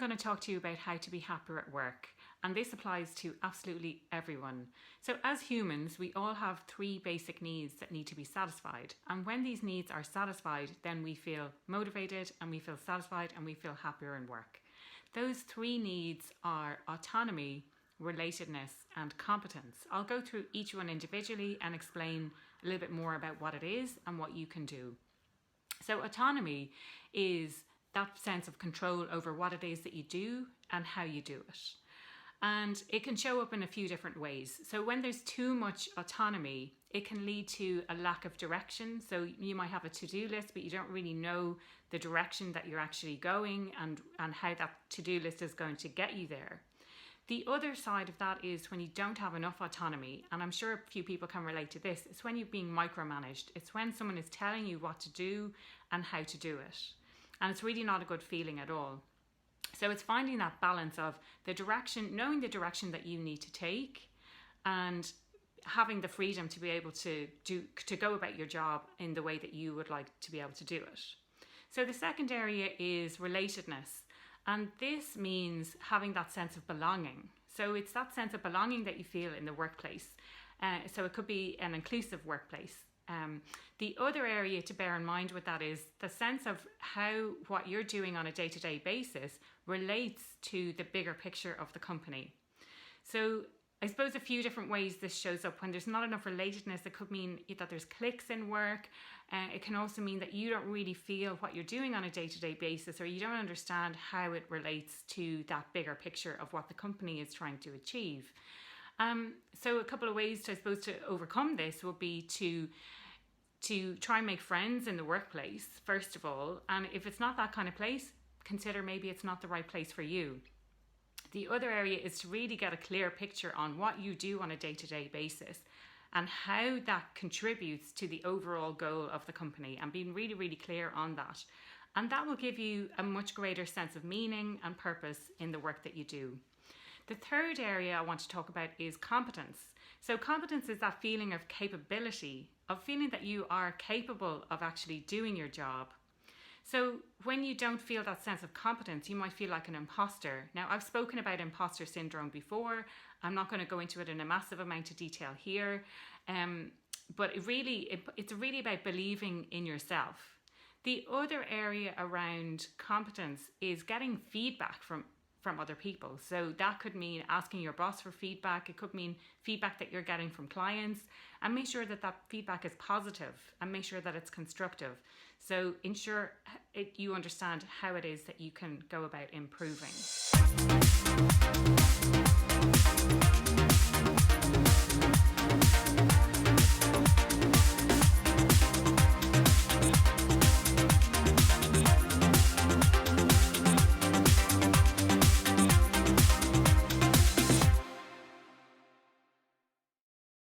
going to talk to you about how to be happier at work, and this applies to absolutely everyone. So as humans, we all have three basic needs that need to be satisfied, and when these needs are satisfied, then we feel motivated and we feel satisfied and we feel happier in work. Those three needs are autonomy, relatedness and competence. I'll go through each one individually and explain a little bit more about what it is and what you can do. So autonomy is that sense of control over what it is that you do and how you do it. And it can show up in a few different ways. So when there's too much autonomy, it can lead to a lack of direction. So you might have a to-do list, but you don't really know the direction that you're actually going and how that to-do list is going to get you there. The other side of that is when you don't have enough autonomy, and I'm sure a few people can relate to this, it's when you're being micromanaged. It's when someone is telling you what to do and how to do it. And it's really not a good feeling at all. So it's finding that balance of the direction, knowing the direction that you need to take, and having the freedom to be able to go about your job in the way that you would like to be able to do it. So the second area is relatedness. And this means having that sense of belonging. So it's that sense of belonging that you feel in the workplace. So it could be an inclusive workplace. The other area to bear in mind with that is the sense of how what you're doing on a day-to-day basis relates to the bigger picture of the company. So I suppose a few different ways this shows up. When there's not enough relatedness, it could mean that there's cliques in work. It can also mean that you don't really feel what you're doing on a day-to-day basis, or you don't understand how it relates to that bigger picture of what the company is trying to achieve. So a couple of ways, I suppose, to overcome this would be to try and make friends in the workplace, first of all. And if it's not that kind of place, consider maybe it's not the right place for you. The other area is to really get a clear picture on what you do on a day-to-day basis and how that contributes to the overall goal of the company, and being really, really clear on that. And that will give you a much greater sense of meaning and purpose in the work that you do. The third area I want to talk about is competence. So competence is that feeling of capability, of feeling that you are capable of actually doing your job. So when you don't feel that sense of competence, you might feel like an imposter. Now, I've spoken about imposter syndrome before. I'm not going to go into it in a massive amount of detail here. But it's really about believing in yourself. The other area around competence is getting feedback from other people. So that could mean asking your boss for feedback. It could mean feedback that you're getting from clients, and make sure that feedback is positive and make sure that it's constructive. So ensure you understand how it is that you can go about improving.